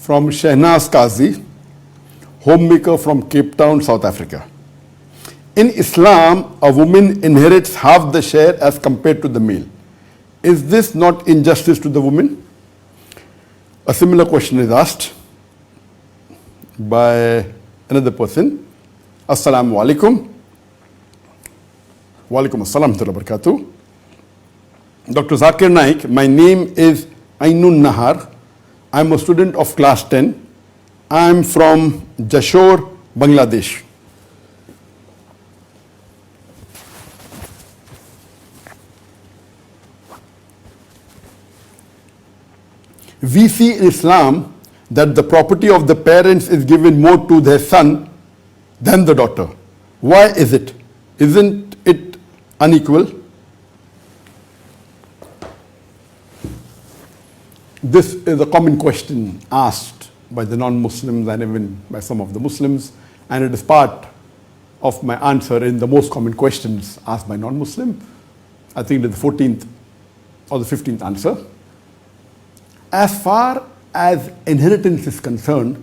from Shehnaz Qazi, homemaker from Cape Town, South Africa. In Islam, a woman inherits half the share as compared to the male. Is this not injustice to the woman? A similar question is asked by another person. Assalamu alaikum. Wa alaikum assalam wa barakatuh. Dr. Zakir Naik, my name is Ainun Nahar. I'm a student of class 10. I'm from Jashore, Bangladesh. We see in Islam that the property of the parents is given more to their son than the daughter. Why is it? Isn't it unequal? This is a common question asked by the non-Muslims and even by some of the Muslims, and it is part of my answer in the most common questions asked by non-Muslim. I think it is the 14th or the 15th answer. As far as inheritance is concerned,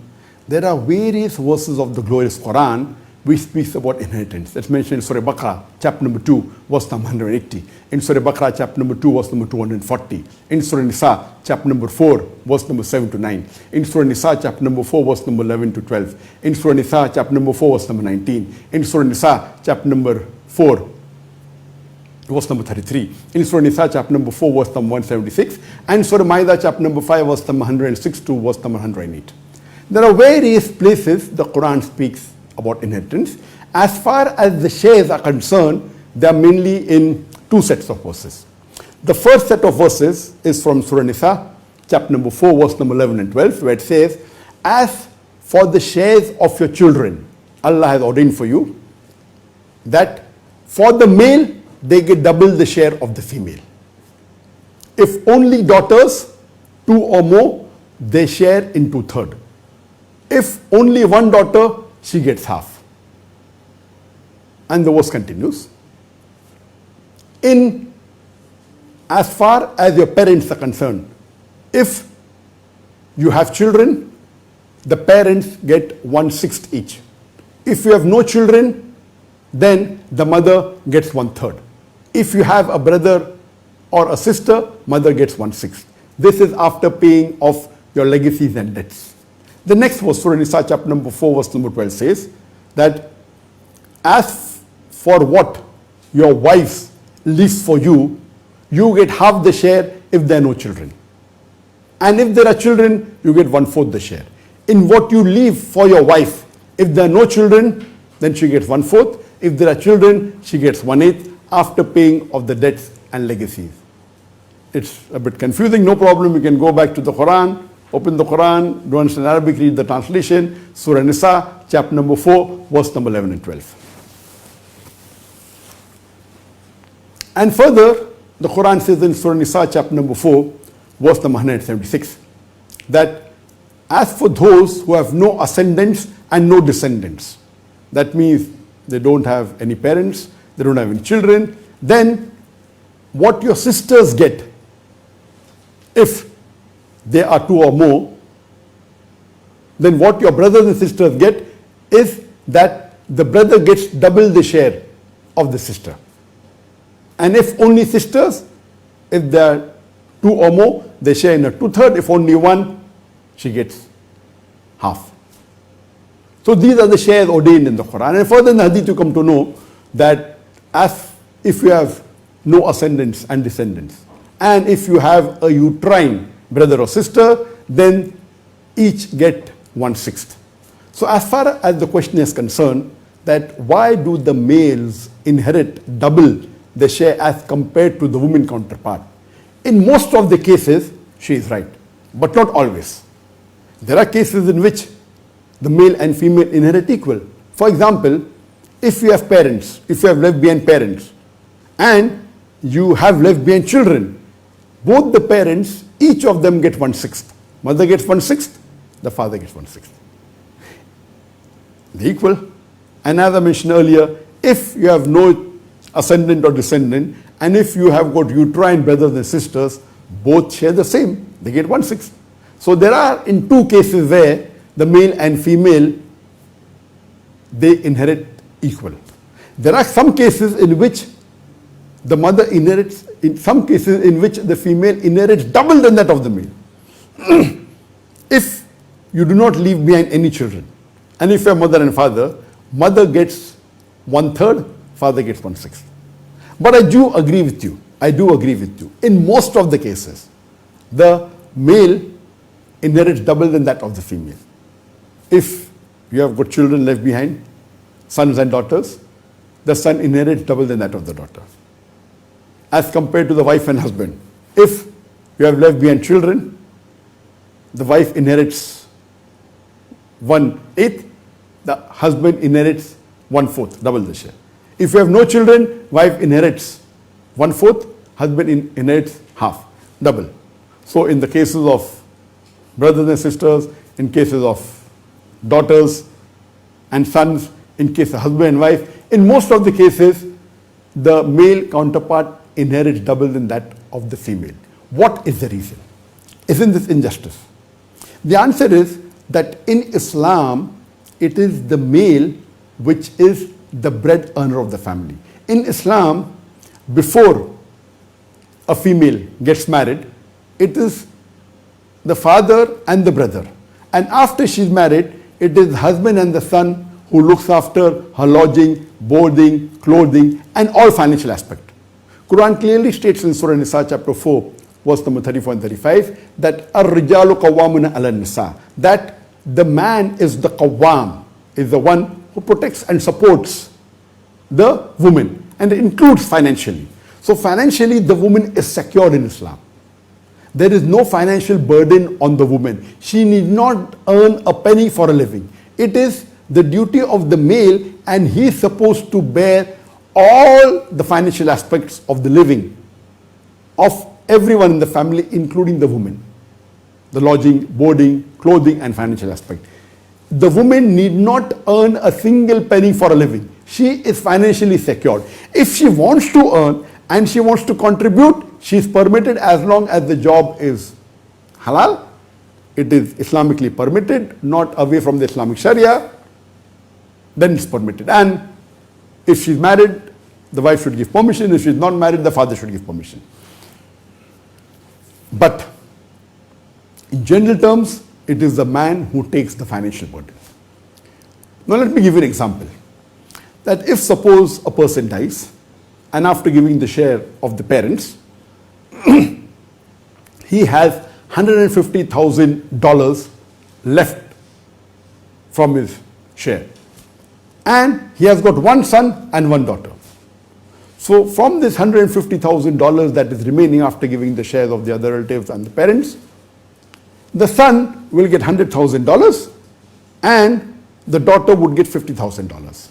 there are various verses of the glorious Quran which speaks about inheritance. That's mentioned in Surah Baqarah, chapter number 2, verse number 180. In Surah Baqarah, chapter number 2, verse number 240. In Surah Nisa, chapter number 4, verse number 7 to 9. In Surah Nisa, chapter number 4, verse number 11 to 12. In Surah Nisa, chapter number 4, verse number 19. In Surah Nisa, chapter number 4, verse number 33. In Surah Nisa, chapter number 4, verse number 176. And Surah Ma'idah, chapter number 5, verse number 106 to verse number 108. There are various places the Quran speaks about inheritance. As far as the shares are concerned, they are mainly in two sets of verses. The first set of verses is from Surah Nisa, chapter number 4, verse number 11 and 12, where it says, as for the shares of your children, Allah has ordained for you that for the male, they get double the share of the female. If only daughters, 2 or more, they share in 2/3. If only one daughter, she gets half. And the verse continues. As far as your parents are concerned, if you have children, the parents get 1/6 each. If you have no children, then the mother gets 1/3. If you have a brother or a sister, mother gets 1/6. This is after paying off your legacies and debts. The next verse, Surah Nisa, chapter number 4, verse number 12 says that as for what your wife leaves for you, you get half the share if there are no children. And if there are children, you get 1/4 the share. In what you leave for your wife, if there are no children, then she gets 1/4. If there are children, she gets 1/8 after paying of the debts and legacies. It's a bit confusing, no problem. You can go back to the Quran, open the Quran, don't understand Arabic, read the translation. Surah Nisa, chapter number 4, verse number 11 and 12. And further, the Quran says in Surah Nisa, chapter number 4, verse number 176, that as for those who have no ascendants and no descendants, that means they don't have any parents, they don't have any children, then what your sisters get, if there are 2 or more, then what your brothers and sisters get is that the brother gets double the share of the sister. And if only sisters, if there are 2 or more, they share in a 2/3. If only one, she gets half. So these are the shares ordained in the Quran. And further in the Hadith you come to know that as if you have no ascendants and descendants, and if you have a uterine brother or sister, then each get 1/6. So as far as the question is concerned, that why do the males inherit double the share as compared to the woman counterpart? In most of the cases, she is right, but not always. There are cases in which the male and female inherit equal. For example, if you have parents, if you have left behind parents, and you have left behind children, both the parents, each of them get 1/6. Mother gets 1/6, the father gets 1/6. They're equal. And as I mentioned earlier, if you have no ascendant or descendant, and if you have got uterine brothers and sisters, both share the same. They get 1/6. So there are in two cases where the male and female, they inherit equal. There are some cases in which the mother inherits, in some cases in which the female inherits double than that of the male. If you do not leave behind any children, and if you are mother and father, mother gets 1/3, father gets 1/6. But I do agree with you. In most of the cases, the male inherits double than that of the female. If you have got children left behind, sons and daughters, the son inherits double than that of the daughter, as compared to the wife and husband. If you have left behind children, the wife inherits 1/8, the husband inherits 1/4, double the share. If you have no children, wife inherits 1/4, husband inherits half, double. So in the cases of brothers and sisters, in cases of daughters and sons, in case of husband and wife, in most of the cases, the male counterpart inherits double than that of the female. What is the reason? Isn't this injustice? The answer is that in Islam, it is the male which is the bread earner of the family. In Islam, before a female gets married, it is the father and the brother. And after she's married, it is the husband and the son who looks after her lodging, boarding, clothing, and all financial aspect. Quran clearly states in Surah Nisa chapter 4, verse number 34 and 35, that ar-rijalu qawwamuna 'ala nisa, that the man is the qawwam, is the one who protects and supports the woman, and it includes financially. So financially, the woman is secured in Islam. There is no financial burden on the woman. She need not earn a penny for a living. It is the duty of the male, and he is supposed to bear all the financial aspects of the living of everyone in the family, including the woman. The lodging, boarding, clothing, and financial aspect. The woman need not earn a single penny for a living. She is financially secured. If she wants to earn and she wants to contribute, she is permitted as long as the job is halal. It is Islamically permitted, not away from the Islamic Sharia, then it's permitted. And if she's married, the wife should give permission. If she's not married, the father should give permission. But in general terms, it is the man who takes the financial burden. Now let me give you an example. That if suppose a person dies, and after giving the share of the parents, he has $150,000 left from his share. And he has got one son and one daughter. So from this $150,000 that is remaining after giving the shares of the other relatives and the parents, the son will get $100,000 and the daughter would get $50,000.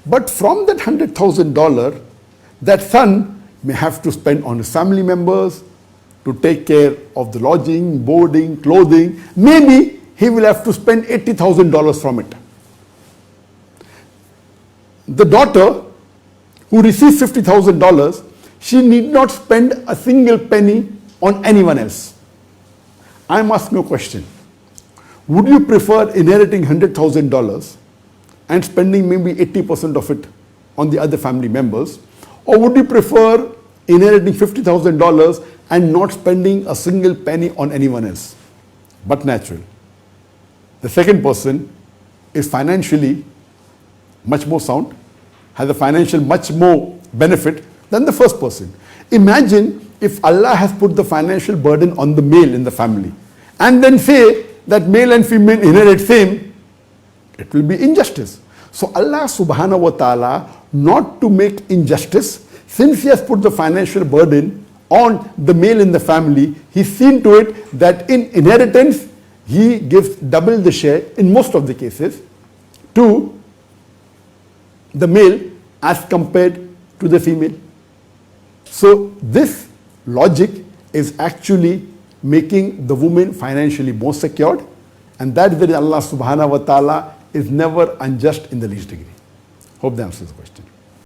But from that $100,000, that son may have to spend on his family members, to take care of the lodging, boarding, clothing. Maybe he will have to spend $80,000 from it. The daughter who receives $50,000, she need not spend a single penny on anyone else. I'm asking you a question. Would you prefer inheriting $100,000 and spending maybe 80% of it on the other family members? Or would you prefer inheriting $50,000 and not spending a single penny on anyone else, but natural? The second person is financially much more sound, has a financial much more benefit than the first person. Imagine if Allah has put the financial burden on the male in the family and then say that male and female inherit same, it will be injustice. So Allah subhanahu wa ta'ala, not to make injustice, since he has put the financial burden on the male in the family, he's seen to it that in inheritance, he gives double the share in most of the cases to the male as compared to the female. So this logic is actually making the woman financially more secured, and that is that Allah subhanahu wa ta'ala is never unjust in the least degree. Hope that answers the question.